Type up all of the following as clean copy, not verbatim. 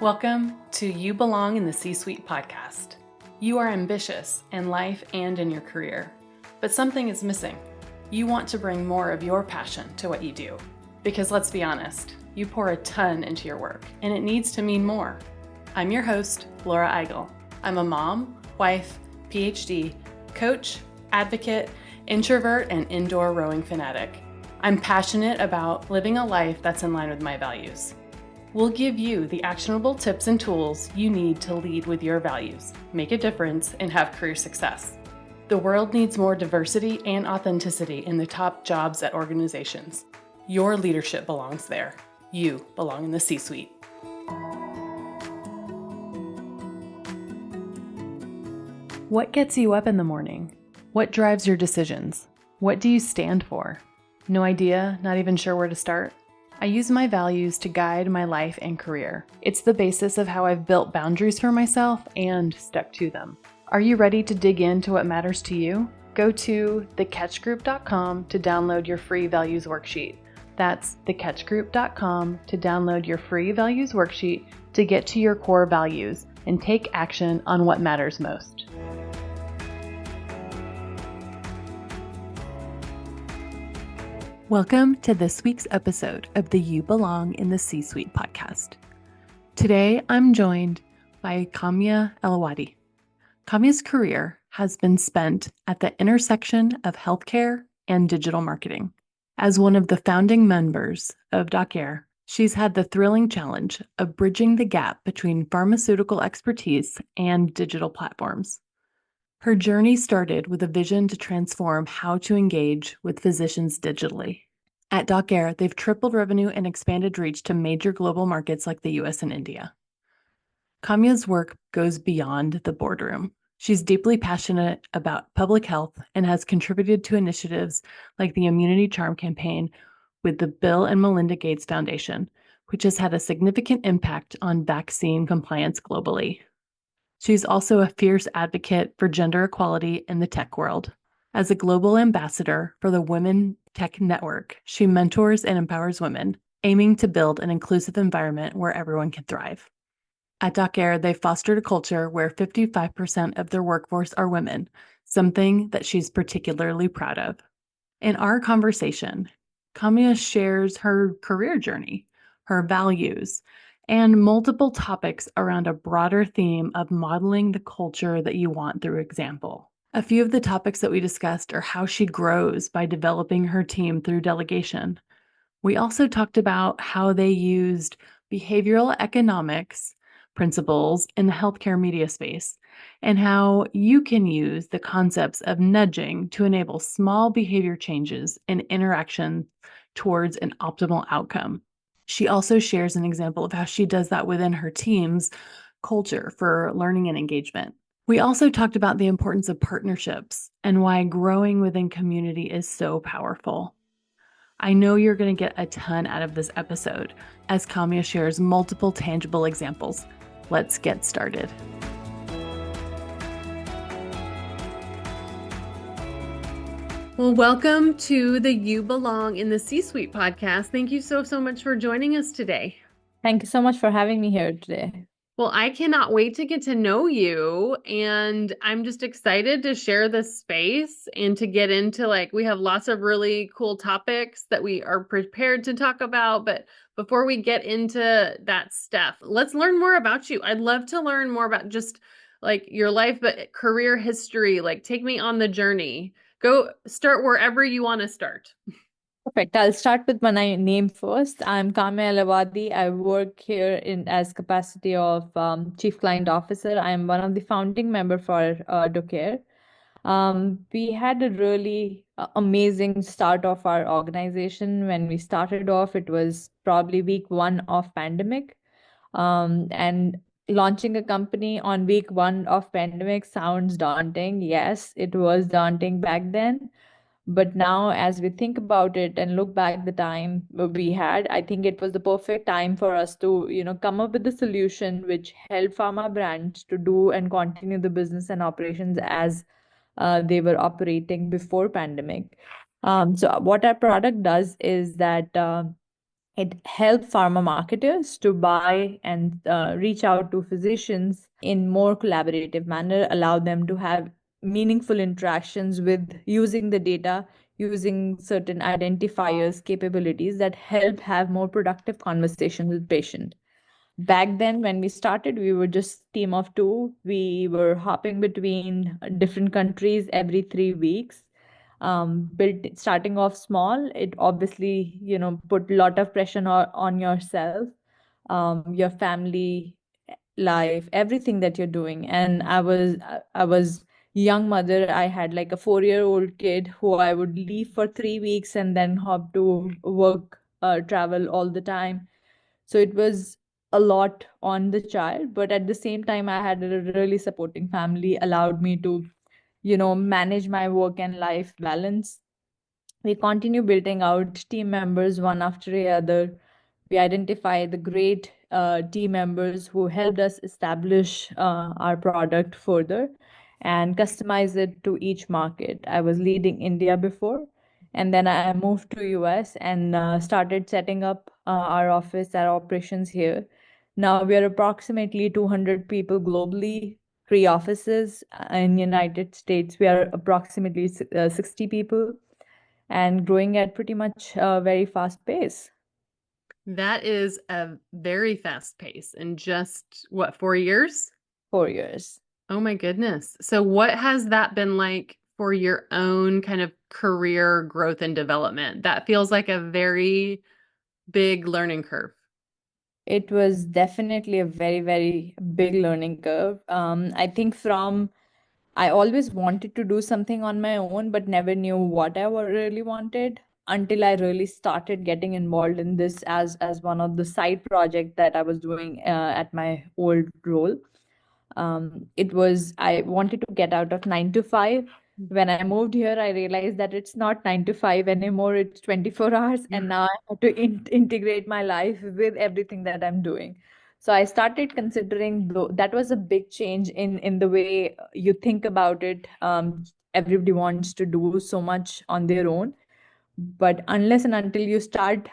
Welcome to You Belong in the C-Suite podcast. You are ambitious in life and in your career, but something is missing. You want to bring more of your passion to what you do. Because let's be honest, you pour a ton into your work, and it needs to mean more. I'm your host, Laura Eigel. I'm a mom, wife, PhD, coach, advocate, introvert, and indoor rowing fanatic. I'm passionate about living a life that's in line with my values. We'll give you the actionable tips and tools you need to lead with your values, make a difference, and have career success. The world needs more diversity and authenticity in the top jobs at organizations. Your leadership belongs there. You belong in the C-Suite. What gets you up in the morning? What drives your decisions? What do you stand for? No idea, not even sure where to start? I use my values to guide my life and career. It's the basis of how I've built boundaries for myself and stuck to them. Are you ready to dig into what matters to you? Go to thecatchgroup.com to download your free values worksheet. That's thecatchgroup.com to download your free values worksheet to get to your core values and take action on what matters most. Welcome to this week's episode of the You Belong in the C-Suite podcast. Today, I'm joined by Kamya Elawadhi. Kamya's career has been spent at the intersection of healthcare and digital marketing. As one of the founding members of Doceree, she's had the thrilling challenge of bridging the gap between pharmaceutical expertise and digital platforms. Her journey started with a vision to transform how to engage with physicians digitally. At Doceree, they've tripled revenue and expanded reach to major global markets like the US and India. Kamya's work goes beyond the boardroom. She's deeply passionate about public health and has contributed to initiatives like the Immunity Charm campaign with the Bill and Melinda Gates Foundation, which has had a significant impact on vaccine compliance globally. She's also a fierce advocate for gender equality in the tech world. As a global ambassador for the Women Tech Network, she mentors and empowers women, aiming to build an inclusive environment where everyone can thrive. At Doceree, they've fostered a culture where 55% of their workforce are women, something that she's particularly proud of. In our conversation, Kamya shares her career journey, her values, and multiple topics around a broader theme of modeling the culture that you want through example. A few of the topics that we discussed are how she grows by developing her team through delegation. We also talked about how they used behavioral economics principles in the healthcare media space and how you can use the concepts of nudging to enable small behavior changes and interaction towards an optimal outcome. She also shares an example of how she does that within her team's culture for learning and engagement. We also talked about the importance of partnerships and why growing within community is so powerful. I know you're going to get a ton out of this episode as Kamya shares multiple tangible examples. Let's get started. Well, welcome to the You Belong in the C-Suite podcast. Thank you so much for joining us today. Thank you so much for having me here today. Well, I cannot wait to get to know you, and I'm just excited to share this space and to get into we have lots of really cool topics that we are prepared to talk about. But before we get into that stuff, let's learn more about you. I'd love to learn more about just your life, but career history. Take me on the journey. Go start wherever you want to start. Perfect. I'll start with my name first. I'm Kamya Elawadhi. I work here as capacity of Chief Client Officer. I'm one of the founding member for Doceree. We had a really amazing start of our organization. When we started off, it was probably week 1 of pandemic. And launching a company on week 1 of pandemic sounds daunting. Yes, it was daunting back then. But now, as we think about it and look back the time we had, I think it was the perfect time for us to, come up with a solution which helped pharma brands to do and continue the business and operations as they were operating before pandemic. So what our product does is that It helped pharma marketers to buy and reach out to physicians in more collaborative manner, allow them to have meaningful interactions with using the data, using certain identifiers, capabilities that help have more productive conversations with patient. Back then, when we started, we were just team of two. We were hopping between different countries every 3 weeks. Built starting off small, it obviously put a lot of pressure on yourself, your family life, everything that you're doing. And I was young mother. I had like a 4-year-old kid who I would leave for 3 weeks and then hop to work, travel all the time. So it was a lot on the child, but at the same time, I had a really supporting family, allowed me to, manage my work and life balance. We continue building out team members one after the other. We identify the great team members who helped us establish our product further and customize it to each market. I was leading India before, and then I moved to US and started setting up our office, our operations here. Now we are approximately 200 people globally, 3 offices in United States. We are approximately 60 people and growing at pretty much a very fast pace. That is a very fast pace in just what, 4 years? 4 years. Oh my goodness. So what has that been like for your own kind of career growth and development? That feels like a very big learning curve. It was definitely a very, very big learning curve. I think I always wanted to do something on my own, but never knew what I really wanted until I really started getting involved in this as one of the side project that I was doing at my old role. It was I wanted to get out of 9 to 5. When I moved here, I realized that it's not 9 to 5 anymore. It's 24 hours, and now I have to integrate my life with everything that I'm doing. So I started considering that was a big change in the way you think about it. Everybody wants to do so much on their own, but unless and until you start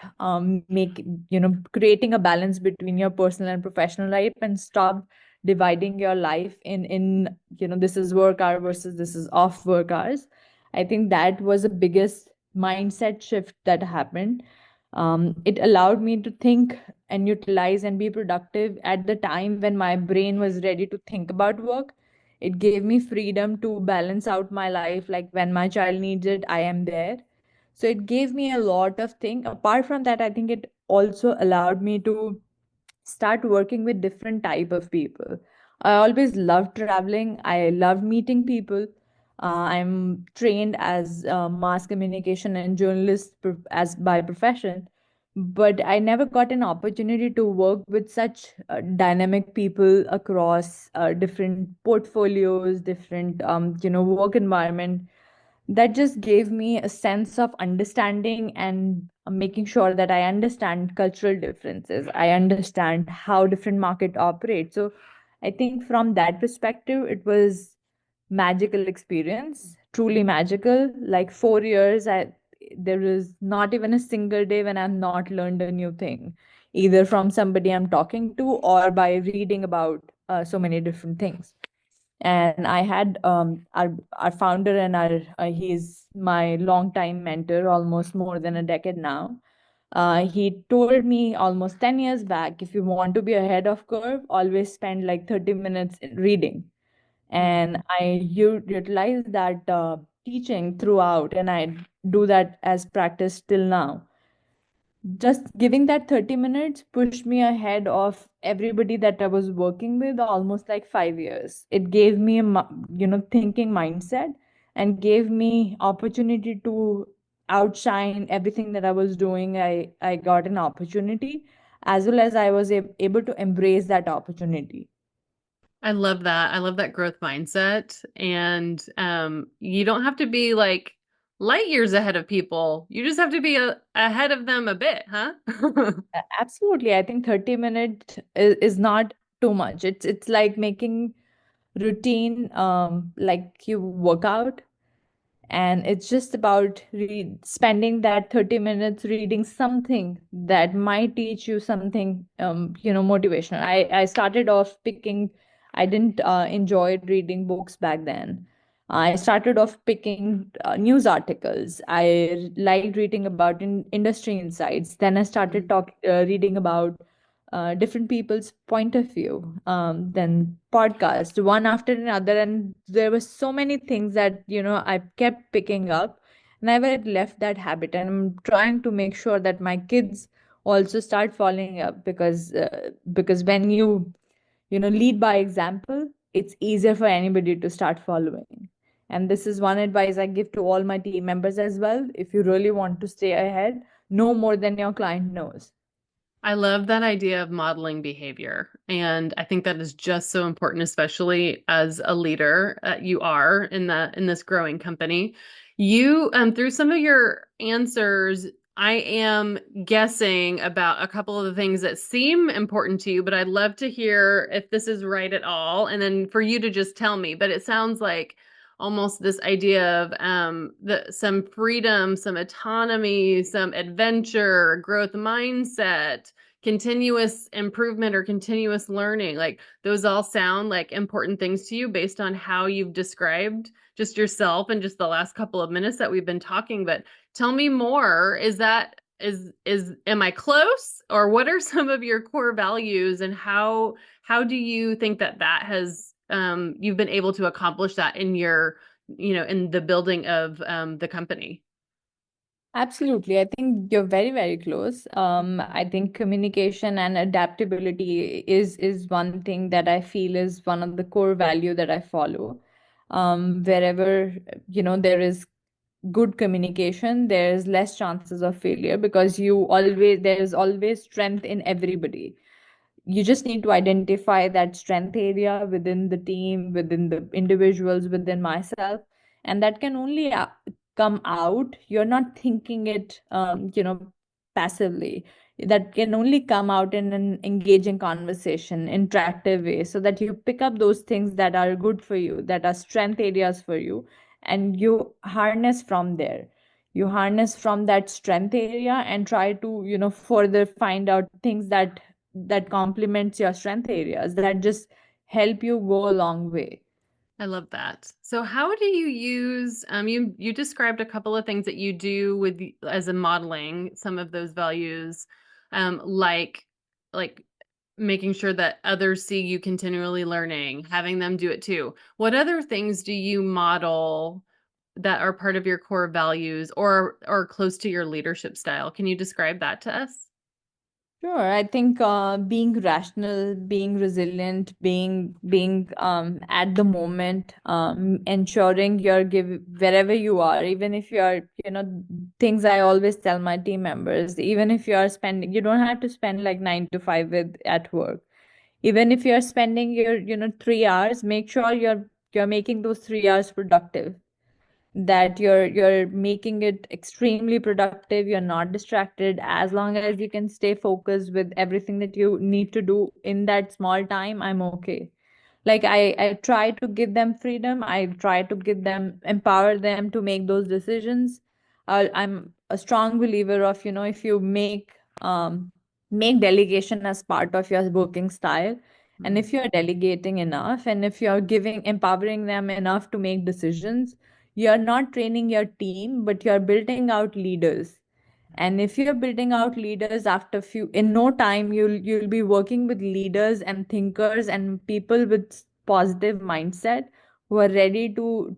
creating a balance between your personal and professional life and stop dividing your life in this is work hour versus this is off work hours, I think that was the biggest mindset shift that happened. It allowed me to think and utilize and be productive at the time when my brain was ready to think about work. It gave me freedom to balance out my life, like when my child needs it, I am there. So it gave me a lot of things. Apart from that, I think it also allowed me to start working with different type of people. I always loved traveling. I love meeting people. I'm trained as a mass communication and journalist as by profession, but I never got an opportunity to work with such dynamic people across different portfolios, different work environment. That just gave me a sense of understanding and making sure that I understand cultural differences. I understand how different market operate. So I think from that perspective, it was magical experience, truly magical. Like 4 years, there is not even a single day when I've not learned a new thing, either from somebody I'm talking to or by reading about so many different things. And I had our founder and our he's my longtime mentor, almost more than a decade now. He told me almost 10 years back, if you want to be ahead of curve, always spend like 30 minutes in reading. And I utilize that teaching throughout, and I do that as practice till now. Just giving that 30 minutes pushed me ahead of everybody that I was working with almost like 5 years. It gave me a thinking mindset and gave me opportunity to outshine everything that I was doing. I got an opportunity as well as I was able to embrace that opportunity. I love that. I love that growth mindset. And you don't have to be like light years ahead of people. You just have to be ahead of them a bit, huh? Absolutely. I think 30 minutes is not too much. It's like making routine like you work out. And it's just about spending that 30 minutes reading something that might teach you something, motivational. I started off picking, I didn't enjoy reading books back then. I started off picking news articles. I liked reading about industry insights. Then I started reading about different people's point of view, then podcast one after another, and there were so many things that I kept picking up. Never had left that habit, and I'm trying to make sure that my kids also start following up, because when you lead by example, it's easier for anybody to start following. And this is one advice I give to all my team members as well. If you really want to stay ahead, know more than your client knows. I love that idea of modeling behavior. And I think that is just so important, especially as a leader you are in this growing company. You, through some of your answers, I am guessing about a couple of the things that seem important to you, but I'd love to hear if this is right at all. And then for you to just tell me, but it sounds like almost this idea of some freedom, some autonomy, some adventure, growth mindset, continuous improvement or continuous learning. Like those all sound like important things to you based on how you've described just yourself and just the last couple of minutes that we've been talking. But tell me more. Is am I close, or what are some of your core values, and how do you think that has you've been able to accomplish that in your in the building of the company? Absolutely. I think you're very, very close. I think communication and adaptability is one thing that I feel is one of the core value that I follow. Wherever, there is good communication, there's less chances of failure, because there's always strength in everybody. You just need to identify that strength area within the team, within the individuals, within myself, and that can only come out. You're not thinking it passively. That can only come out in an engaging conversation, interactive way, so that you pick up those things that are good for you, that are strength areas for you, and you harness from there. You harness from that strength area and try to further find out things that complements your strength areas, that just help you go a long way. I love that. So how do you use you described a couple of things that you do with as a modeling some of those values, like like making sure that others see you continually learning, having them do it too. What other things do you model that are part of your core values or close to your leadership style? Can you describe that to us? Sure, I think being rational, being resilient, being at the moment, ensuring you're give wherever you are, even if you're, things I always tell my team members, even if you are spending, you don't have to spend like 9 to 5 with at work. Even if you're spending your, 3 hours, make sure you're making those 3 hours productive, that you're making it extremely productive. You're not distracted. As long as you can stay focused with everything that you need to do in that small time, I'm okay. Like I try to give them freedom. I try to give them, empower them to make those decisions. I'm a strong believer of, if you make delegation as part of your working style, and Mm. if you're delegating enough, and if you're empowering them enough to make decisions, you're not training your team, but you're building out leaders. And if you're building out leaders, after few, in no time, you'll be working with leaders and thinkers and people with positive mindset, who are ready to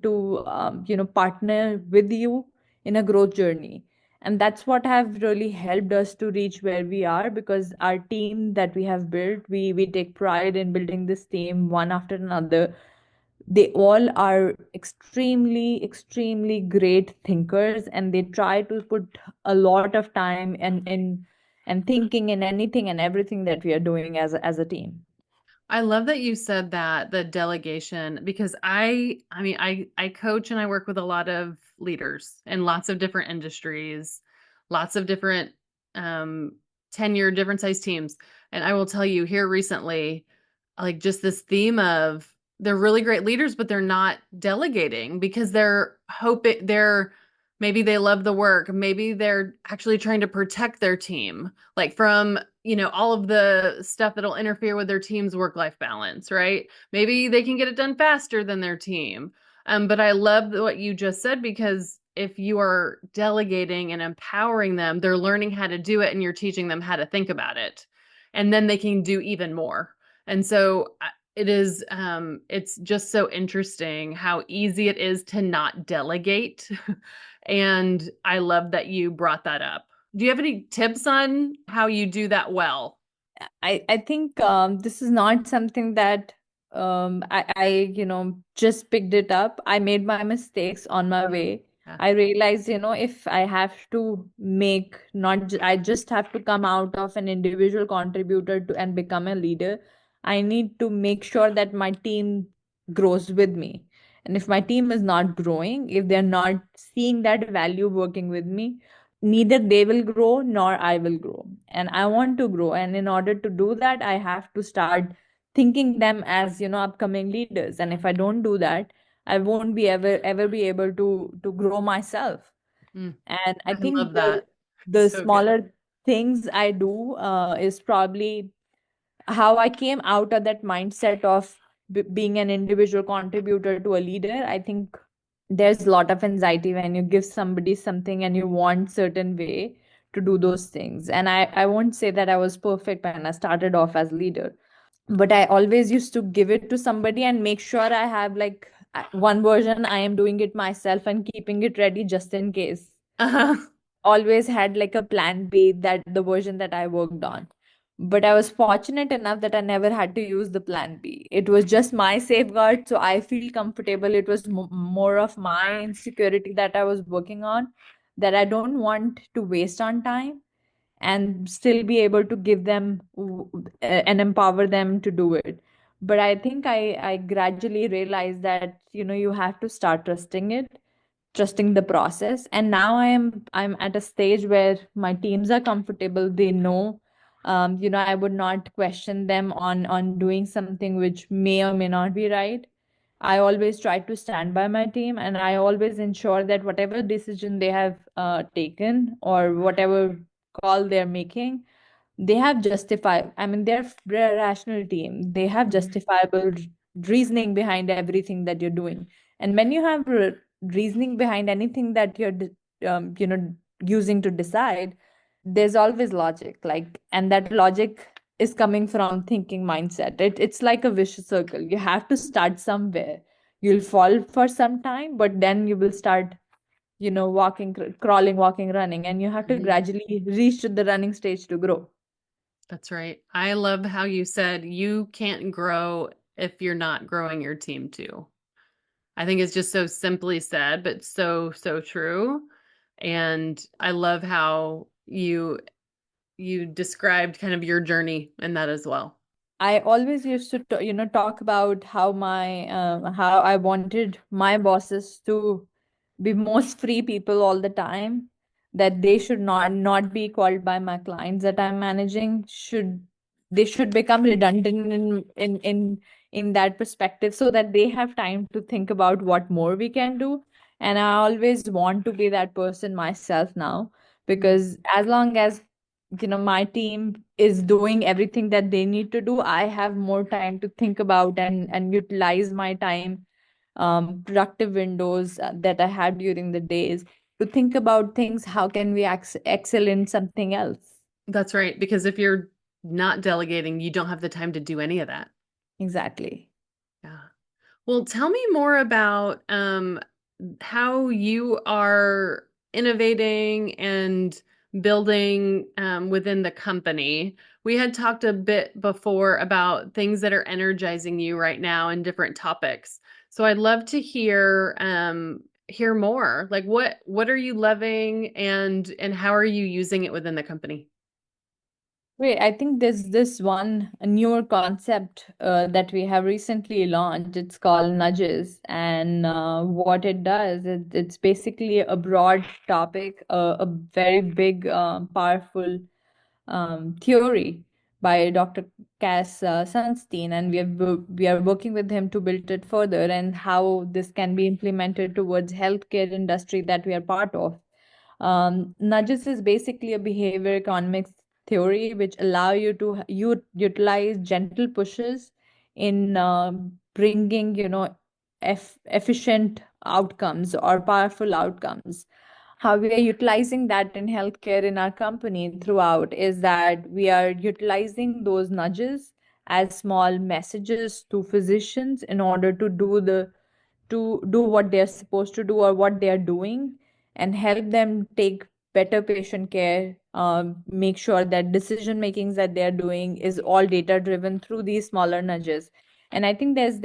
partner with you in a growth journey. And that's what have really helped us to reach where we are, because our team that we have built, we take pride in building this team one after another. They all are extremely, extremely great thinkers, and they try to put a lot of time and thinking in anything and everything that we are doing as a team. I love that you said that, the delegation, because I mean I coach and I work with a lot of leaders in lots of different industries, lots of different um tenure, different size teams. And I will tell you here recently, like just this theme of they're really great leaders, but they're not delegating because they're hoping maybe they love the work. Maybe they're actually trying to protect their team, like from, all of the stuff that'll interfere with their team's work-life balance, right? Maybe they can get it done faster than their team. But I love what you just said, because if you are delegating and empowering them, they're learning how to do it and you're teaching them how to think about it. And then they can do even more. And so it's just so interesting how easy it is to not delegate. And I love that you brought that up. Do you have any tips on how you do that well? I think this is not something that I just picked it up. I made my mistakes on my way. Yeah. I realized, if I have to make not I just have to come out of an individual contributor to and become a leader. I need to make sure that my team grows with me. And if my team is not growing, if they're not seeing that value working with me, neither they will grow nor I will grow. And I want to grow. And in order to do that, I have to start thinking them as, upcoming leaders. And if I don't do that, I won't be ever be able to grow myself. Mm, And I I think love that. the So good. smaller things I do is probably how I came out of that mindset of being an individual contributor to a leader. I think there's a lot of anxiety when you give somebody something and you want certain way to do those things. And I won't say that I was perfect when I started off as leader, but I always used to give it to somebody and make sure I have like one version I am doing it myself and keeping it ready just in case. Uh-huh. Always had like a plan B, that the version that I worked on. But I was fortunate enough that I never had to use the plan B. It was just my safeguard, so I feel comfortable. It was more of my insecurity that I was working on, that I don't want to waste on time and still be able to give them and empower them to do it. But I think I gradually realized that you have to start trusting it, trusting the process. And now I'm at a stage where my teams are comfortable. They know, I would not question them on doing something which may or may not be right. I always try to stand by my team, and I always ensure that whatever decision they have taken or whatever call they're making, they have justified. I mean, they're a rational team. They have Mhm. justifiable reasoning behind everything that you're doing. And when you have reasoning behind anything that you're using to decide, there's always logic. Like, and that logic is coming from thinking mindset. It's like a vicious circle. You have to start somewhere. You'll fall for some time, but then you will start walking, crawling, walking, running, and you have to Mhm. gradually reach to the running stage to grow. That's right. I love how you said you can't grow if you're not growing your team too. I think it's just so simply said, but so, so true. And I love how you described kind of your journey in that as well. I always used to talk about how I wanted my bosses to be most free people all the time, that they should not be called by my clients that I'm managing. They should become redundant in that perspective, so that they have time to think about what more we can do. And I always want to be that person myself now, Mm. because as long as my team is doing everything that they need to do, I have more time to think about and utilize my time, productive windows that I had during the days, to think about things. How can we excel in something else? That's right. Because if you're not delegating, you don't have the time to do any of that. Exactly. Yeah. Well, tell me more about how you are innovating and building within the company. We had talked a bit before about things that are energizing you right now and different topics. So I'd love to hear more. Like what are you loving, and how are you using it within the company? Wait, I think there's this one a newer concept that we have recently launched. It's called nudges, and what it does, it's basically a broad topic, a very big, powerful theory by Dr. Cass Sunstein, and we are working with him to build it further and how this can be implemented towards healthcare industry that we are part of. Nudges is basically a behavior economics theory which allow you to utilize gentle pushes in bringing, efficient outcomes or powerful outcomes. How we are utilizing that in healthcare in our company throughout is that we are utilizing those nudges as small messages to physicians in order to do what they're supposed to do or what they are doing, and help them take better patient care, make sure that decision makings that they're doing is all data driven through these smaller nudges. And I think there's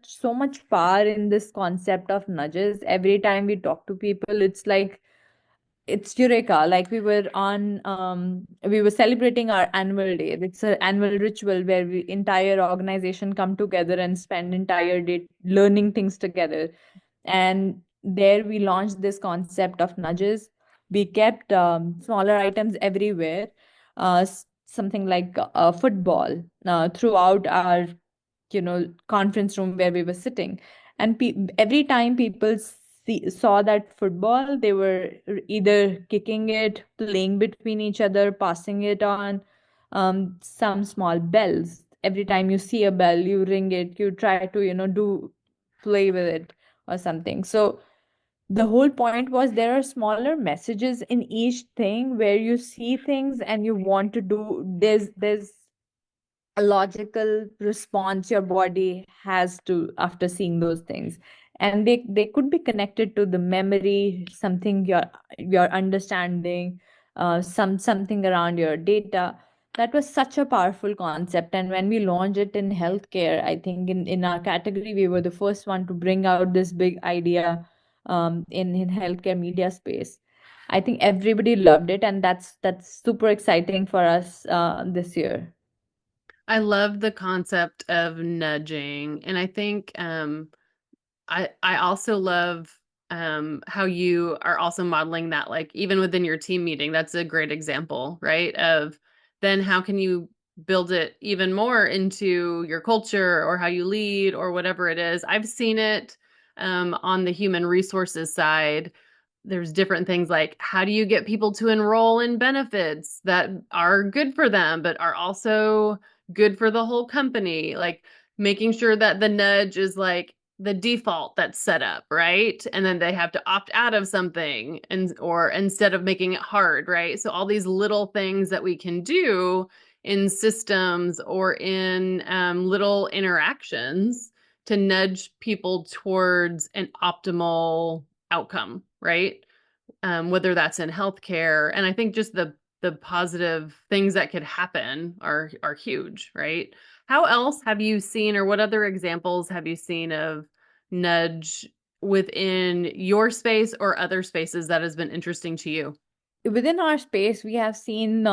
so much power in this concept of nudges. Every time we talk to people, it's like it's eureka. Like we were celebrating our annual day. It's an annual ritual where we entire organization come together and spend entire day learning things together. And there we launched this concept of nudges. We kept smaller items everywhere, something like football throughout our conference room where we were sitting. And every time people saw that football, they were either kicking it, playing between each other, passing it on. Some small bells, every time you see a bell, you ring it, you try to do play with it or something. So the whole point was there are smaller messages in each thing where you see things and you want to do. There's a logical response your body has to after seeing those things, and they could be connected to the memory, something you're understanding, something around your data. That was such a powerful concept, and when we launched it in healthcare, I think in our category we were the first one to bring out this big idea in healthcare media space. I think everybody loved it, and that's super exciting for us this year. I love the concept of nudging, and I think I also love how you are also modeling that, like even within your team meeting. That's a great example, right? Of then how can you build it even more into your culture or how you lead or whatever it is. I've seen it on the human resources side. There's different things like how do you get people to enroll in benefits that are good for them, but are also good for the whole company? Like making sure that the nudge is like the default that's set up, right? And then they have to opt out of something and or instead of making it hard, right? So all these little things that we can do in systems or in little interactions to nudge people towards an optimal outcome, right? Whether that's in healthcare, and I think just the positive things that could happen are huge, right? How else have you seen, or what other examples have you seen of nudge within your space or other spaces that has been interesting to you? Within our space, we have seen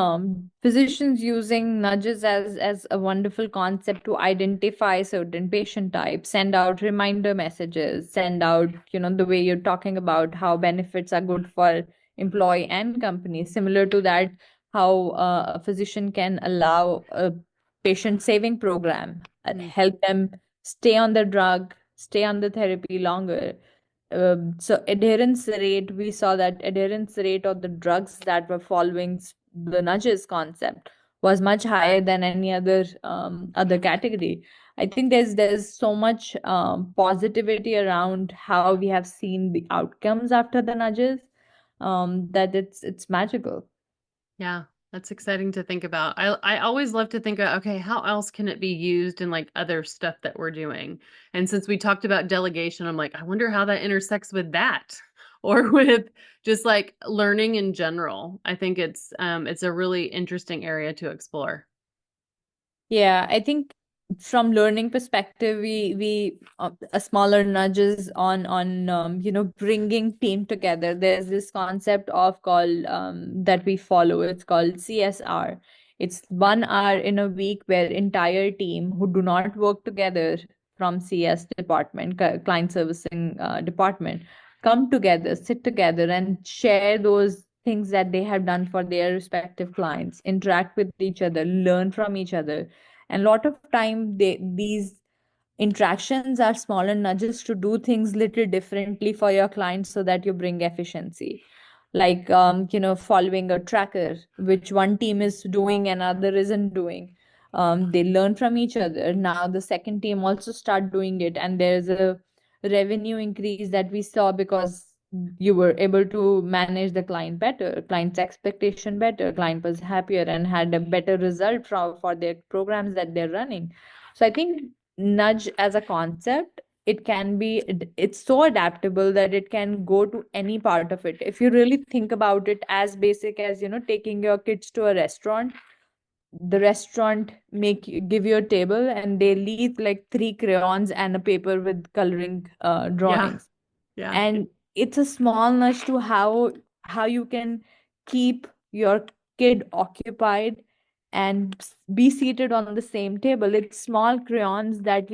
physicians using nudges as a wonderful concept to identify certain patient types, send out reminder messages, send out, the way you're talking about how benefits are good for employee and company. Similar to that, how a physician can allow a patient saving program, Mm. help them stay on the drug, stay on the therapy longer. So adherence rate, we saw that adherence rate of the drugs that were following the nudges concept was much higher than any other category. I think there's so much positivity around how we have seen the outcomes after the nudges, that it's magical. Yeah, that's exciting to think about. I always love to think of, okay, how else can it be used in like other stuff that we're doing? And since we talked about delegation, I'm like, I wonder how that intersects with that or with just like learning in general. I think it's a really interesting area to explore. Yeah, I think from learning perspective, we a smaller nudges on bringing team together. There's this concept of called that we follow. It's called CSR. It's 1 hour in a week where entire team who do not work together from CS department, client servicing department, come together, sit together, and share those things that they have done for their respective clients, interact with each other, learn from each other. And a lot of time these interactions are smaller nudges to do things little differently for your clients so that you bring efficiency, like following a tracker which one team is doing and other isn't doing. They learn from each other. Now the second team also start doing it, and there's a revenue increase that we saw because you were able to manage the client better, client's expectation better, client was happier and had a better result for their programs that they're running. So I think nudge as a concept, it's so adaptable that it can go to any part of it. If you really think about it, as basic as taking your kids to a restaurant, the restaurant give you a table and they leave like three crayons and a paper with coloring Yeah. drawings. Yeah. And it's a small nudge to how you can keep your kid occupied and be seated on the same table. It's small crayons that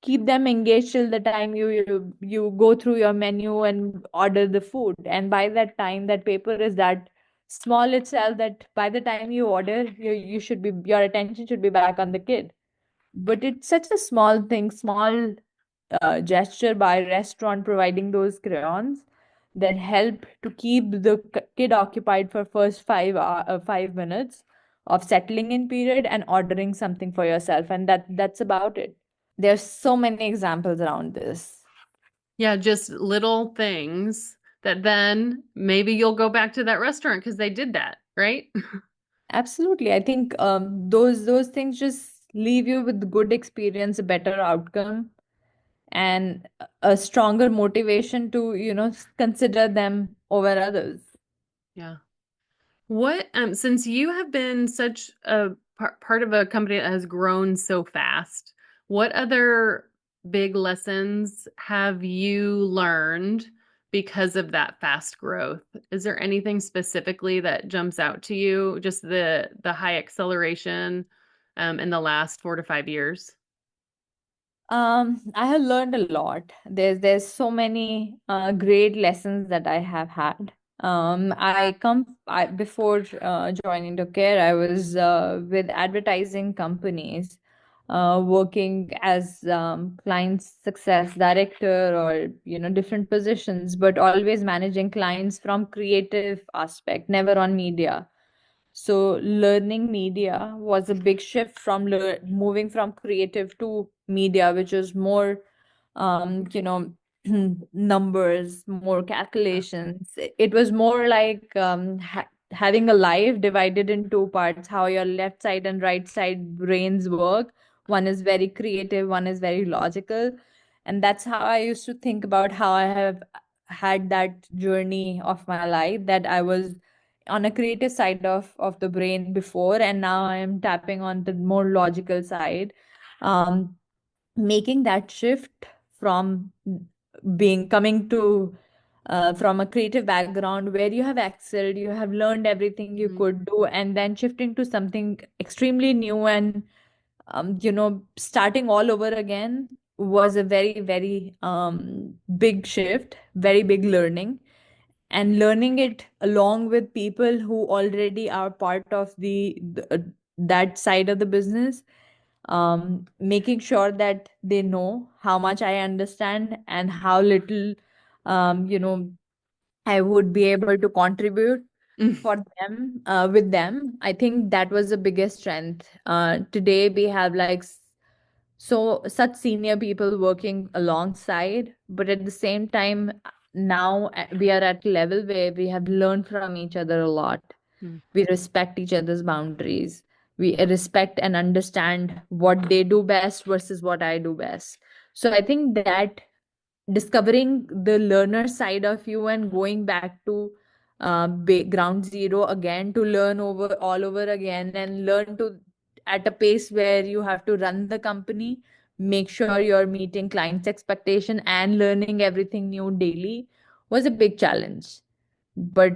keep them engaged till the time you go through your menu and order the food. And by that time, that paper is that small itself that by the time you order, you should be your attention should be back on the kid. But it's such a small thing, small gesture by restaurant providing those crayons that help to keep the kid occupied for first 5 minutes of settling in period and ordering something for yourself, and that's about it. There's so many examples around this. Yeah, just little things that then maybe you'll go back to that restaurant because they did that, right? Absolutely. I think those things just leave you with good experience, a better outcome, and a stronger motivation to, consider them over others. Yeah. What, since you have been such a part of a company that has grown so fast, what other big lessons have you learned because of that fast growth? Is there anything specifically that jumps out to you? Just the high acceleration, in the last 4 to 5 years? I have learned a lot. There's so many great lessons that I have had. Before joining Docare, I was with advertising companies, working as client success director or different positions, but always managing clients from creative aspect, never on media. So learning media was a big shift from moving from creative to media, which is more, numbers, more calculations. It was more like having a life divided in two parts, how your left side and right side brains work. One is very creative, one is very logical. And that's how I used to think about how I have had that journey of my life, that I was on a creative side of the brain before, and now I am tapping on the more logical side. um, Making that shift from being coming to from a creative background where you have excelled, you have learned everything you Mhm. could do, and then shifting to something extremely new and starting all over again was a very, very big shift, very big learning. And learning it along with people who already are part of that side of the business, making sure that they know how much I understand and how little I would be able to contribute for them, with them. I think that was the biggest strength. Today we have like such senior people working alongside, but at the same time, now we are at a level where we have learned from each other a lot. Mm. We respect each other's boundaries. We respect and understand what they do best versus what I do best. So I think that discovering the learner side of you and going back to ground zero again to learn over all over again and learn to at a pace where you have to run the company, make sure you're meeting clients expectation and learning everything new daily was a big challenge. But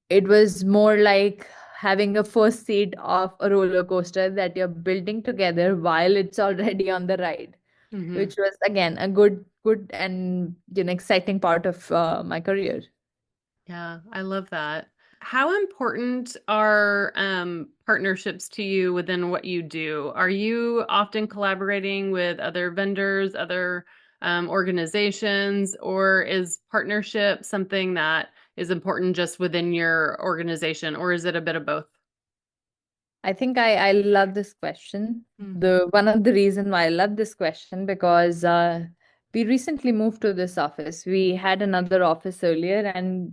it was more like having a first seat of a roller coaster that you're building together while it's already on the ride, Mhm. which was again a good and exciting part of my career. Yeah, I love that. How important are partnerships to you within what you do? Are you often collaborating with other vendors, other organizations, or is partnership something that is important just within your organization, or is it a bit of both? I think I love this question. Mm. The one of the reason why I love this question because we recently moved to this office. We had another office earlier, and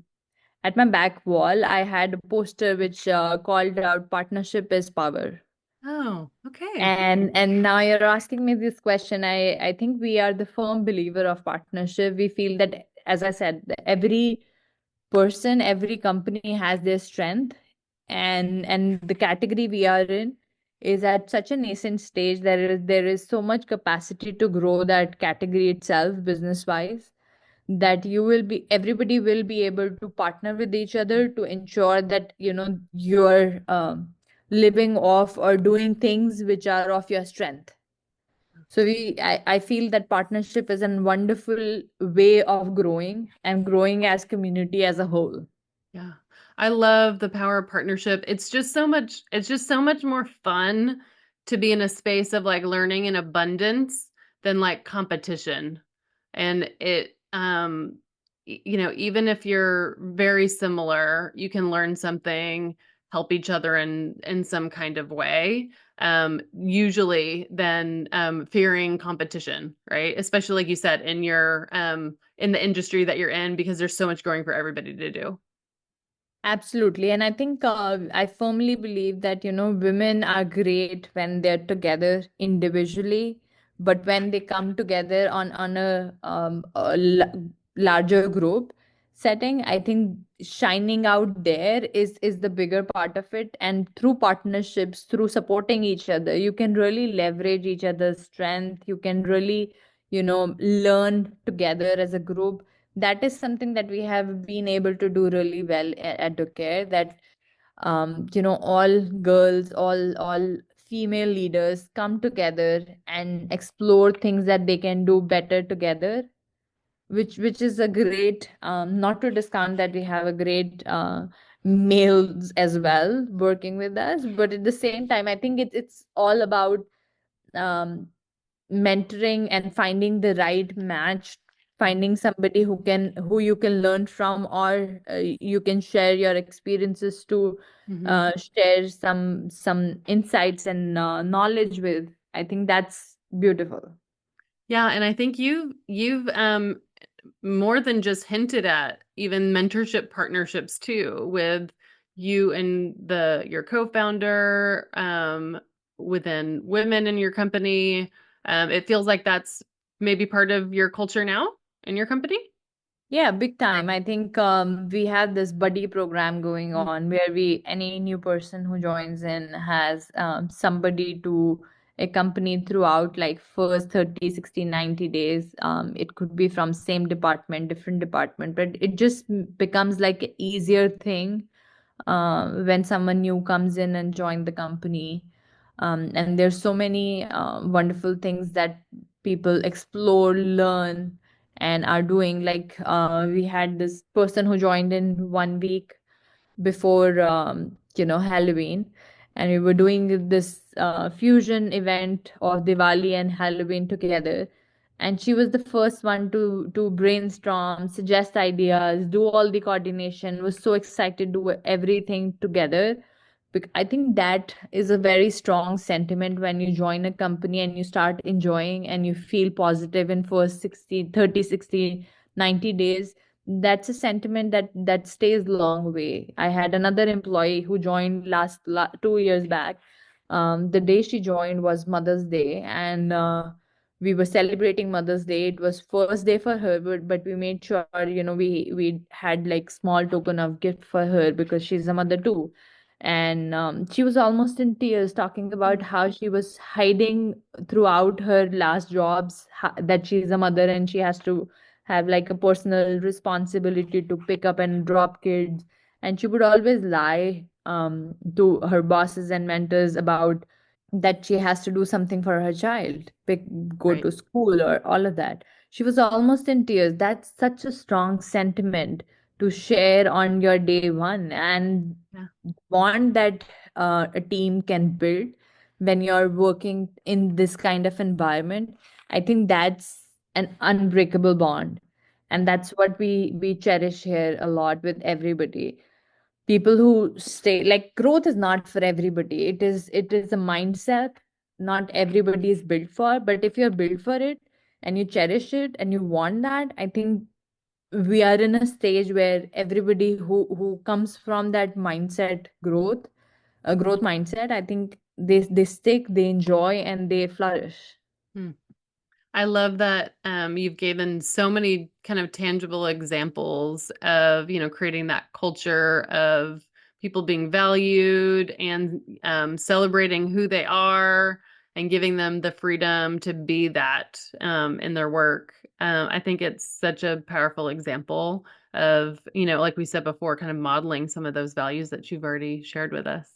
at my back wall, I had a poster which called out "Partnership is power." Oh, okay. And now you're asking me this question. I think we are the firm believer of partnership. We feel that, as I said, that every person, every company has their strength, and the category we are in is at such a nascent stage. There is so much capacity to grow that category itself, business wise, that you will be everybody will be able to partner with each other to ensure that you're living off or doing things which are of your strength. So I feel that partnership is a wonderful way of growing and growing as community as a whole. Yeah. I love the power of partnership. It's just so much more fun to be in a space of like learning in abundance than like competition. And even if you're very similar, you can learn something, help each other in some kind of way. Usually than fearing competition, right? Especially like you said, in the industry that you're in, because there's so much growing for everybody to do. Absolutely. And I think I firmly believe that, women are great when they're together individually, but when they come together on a larger group setting, I think shining out there is the bigger part of it. And through partnerships, through supporting each other, you can really leverage each other's strength. You can really, learn together as a group. That is something that we have been able to do really well at Docare, that all girls, all female leaders come together and explore things that they can do better together, which is a great, not to discount that we have a great males as well working with us, but at the same time I think it's all about um, mentoring and finding the right match, finding somebody who you can learn from, or you can share your experiences to, Mhm. share some insights and knowledge with. I think that's beautiful. Yeah, and I think you've more than just hinted at even mentorship partnerships too with you and the your co-founder within women in your company. It feels like that's maybe part of your culture now in your company. Yeah, big time. I think we have this buddy program going Mm. on where any new person who joins in has somebody to accompany throughout, like first 30, 60, 90 days. It could be from same department, different department, but it just becomes like an easier thing when someone new comes in and join the company. And there's so many wonderful things that people explore, learn, and are doing. Like we had this person who joined in 1 week before Halloween, and we were doing this fusion event of Diwali and Halloween together. And she was the first one to brainstorm, suggest ideas, do all the coordination, was so excited to do everything together. I think that is a very strong sentiment when you join a company and you start enjoying and you feel positive in first 60, 30, 60, 90 days. That's a sentiment that stays long way. I had another employee who joined 2 years back. The day she joined was Mother's Day, and we were celebrating Mother's Day. It was first day for her, but we made sure, we had like small token of gift for her because she's a mother too. And she was almost in tears talking about how she was hiding throughout her last jobs, that she's a mother and she has to have like a personal responsibility to pick up and drop kids. And she would always lie to her bosses and mentors about that she has to do something for her child, go Right. to school or all of that. She was almost in tears. That's such a strong sentiment to share on your day one, and Yeah. bond that a team can build when you're working in this kind of environment. I think that's an unbreakable bond, and that's what we cherish here a lot with everybody. People who stay, like, growth is not for everybody. It is a mindset not everybody is built for, but if you're built for it and you cherish it and you want that, I think we are in a stage where everybody who comes from that mindset, growth, a growth mindset, I think they stick, they enjoy, and they flourish. Hmm. I love that you've given so many kind of tangible examples of, creating that culture of people being valued and celebrating who they are and giving them the freedom to be that in their work. I think it's such a powerful example of, like we said before, kind of modeling some of those values that you've already shared with us.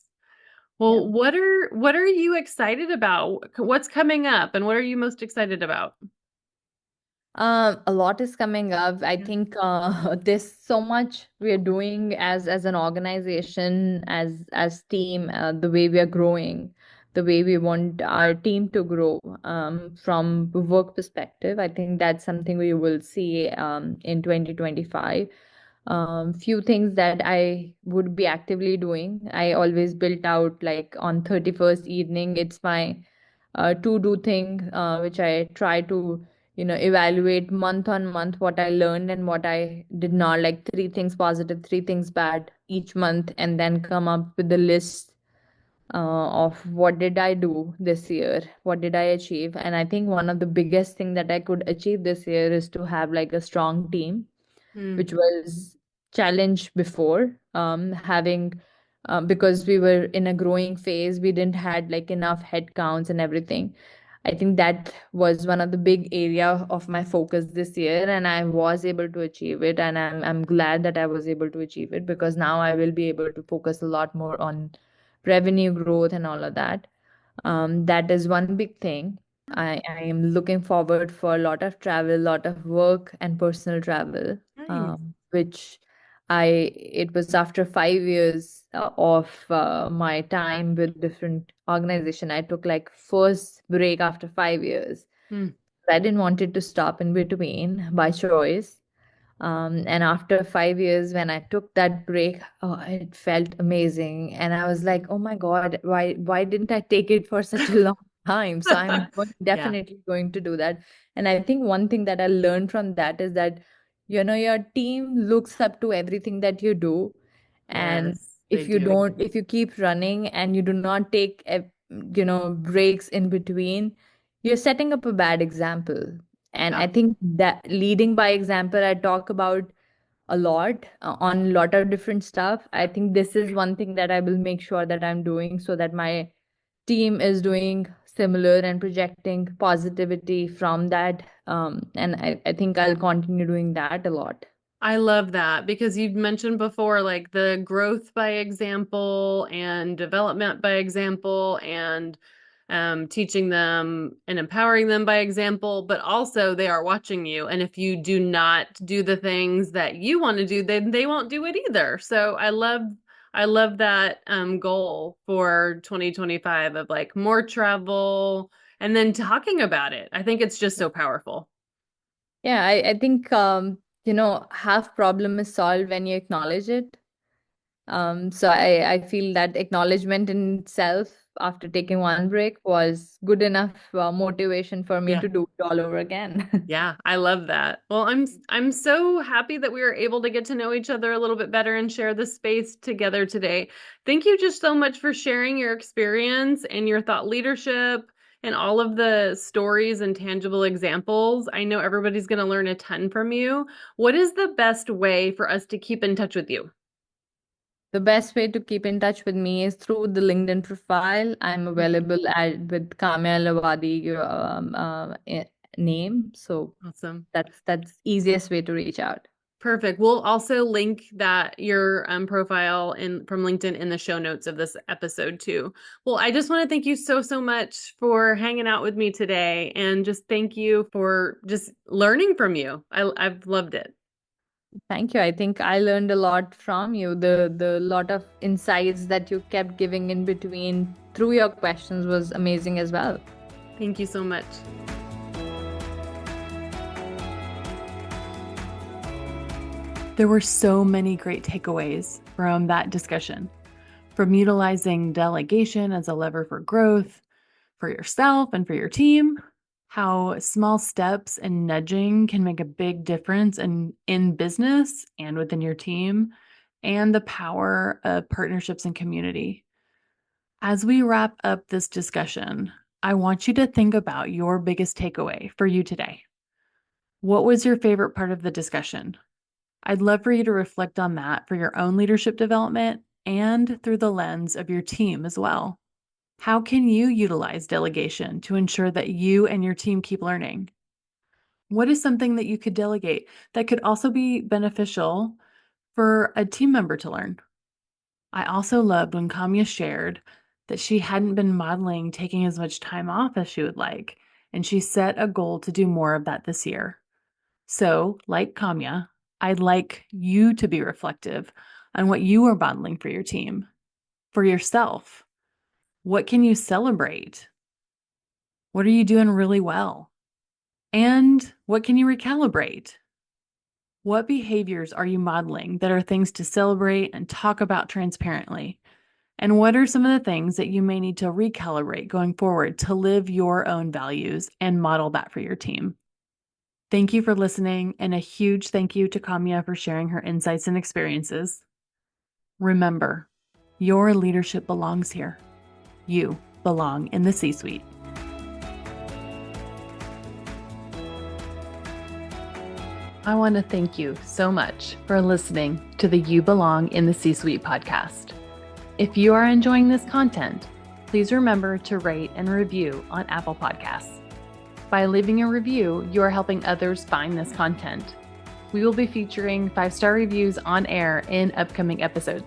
Yeah. Well, what are you excited about? What's coming up and what are you most excited about? A lot is coming up. I Yeah. think there's so much we are doing as an organization, as team, the way we are growing, the way we want our team to grow, from work perspective. I think that's something we will see in 2025. Few things that I would be actively doing. I always built out, like, on 31st evening, it's my to do thing, which I try to, evaluate month on month what I learned and what I did not, like, three things positive, three things bad each month, and then come up with the list of what did I do this year, what did I achieve. And I think one of the biggest thing that I could achieve this year is to have, like, a strong team, Mm, which was challenged before, having because we were in a growing phase, we didn't had, like, enough headcounts and everything. I think that was one of the big area of my focus this year, and I was able to achieve it, and I'm glad that I was able to achieve it, because now I will be able to focus a lot more on revenue growth and all of that. That is one big thing. I am looking forward for a lot of travel, lot of work and personal travel, nice. which it was after 5 years of my time with different organization. I took, like, first break after 5 years. Mm, I didn't want it to stop in between by choice. And after 5 years, when I took that break, oh, it felt amazing. And I was like, oh my God, why didn't I take it for such a long time? So I'm yeah. definitely going to do that. And I think one thing that I learned from that is that, your team looks up to everything that you do. And Yes, they do. if you keep running and you do not take, breaks in between, you're setting up a bad example. And Yeah. I think that leading by example, I talk about a lot on a lot of different stuff. I think this is one thing that I will make sure that I'm doing, so that my team is doing similar and projecting positivity from that. And I think I'll continue doing that a lot. I love that because you've mentioned before, like the growth by example and development by example and teaching them and empowering them by example, but also they are watching you. And if you do not do the things that you want to do, then they won't do it either. So I love that goal for 2025 of like more travel and then talking about it. I think it's just so powerful. Yeah, I think, half problem is solved when you acknowledge it. So I feel that acknowledgement in itself after taking one break was good enough motivation for me Yeah. to do it all over again. Yeah, I love that. Well, I'm so happy that we were able to get to know each other a little bit better and share this space together today. Thank you just so much for sharing your experience and your thought leadership and all of the stories and tangible examples. I know everybody's going to learn a ton from you. What is the best way for us to keep in touch with you? The best way to keep in touch with me is through the LinkedIn profile. I'm available with Kamya Elawadhi name. So Awesome. that's easiest way to reach out. Perfect. We'll also link that your profile in from LinkedIn in the show notes of this episode too. Well, I just want to thank you so much for hanging out with me today and just thank you for just learning from you. I've loved it. Thank you. I think I learned a lot from you. The lot of insights that you kept giving in between through your questions was amazing as well. Thank you so much. There were so many great takeaways from that discussion, from utilizing delegation as a lever for growth for yourself and for your team, how small steps and nudging can make a big difference in business and within your team, and the power of partnerships and community. As we wrap up this discussion, I want you to think about your biggest takeaway for you today. What was your favorite part of the discussion? I'd love for you to reflect on that for your own leadership development and through the lens of your team as well. How can you utilize delegation to ensure that you and your team keep learning? What is something that you could delegate that could also be beneficial for a team member to learn? I also loved when Kamya shared that she hadn't been modeling taking as much time off as she would like, and she set a goal to do more of that this year. So, like Kamya, I'd like you to be reflective on what you are modeling for your team, for yourself. What can you celebrate? What are you doing really well? And what can you recalibrate? What behaviors are you modeling that are things to celebrate and talk about transparently? And what are some of the things that you may need to recalibrate going forward to live your own values and model that for your team? Thank you for listening, and a huge thank you to Kamya for sharing her insights and experiences. Remember, your leadership belongs here. You belong in the C-suite. I want to thank you so much for listening to the You Belong in the C-Suite podcast. If you are enjoying this content, please remember to rate and review on Apple Podcasts. By leaving a review, you are helping others find this content. We will be featuring 5-star reviews on air in upcoming episodes.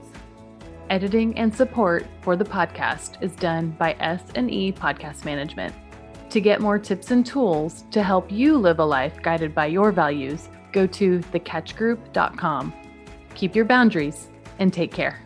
Editing and support for the podcast is done by S&E Podcast Management. To get more tips and tools to help you live a life guided by your values, go to thecatchgroup.com. Keep your boundaries and take care.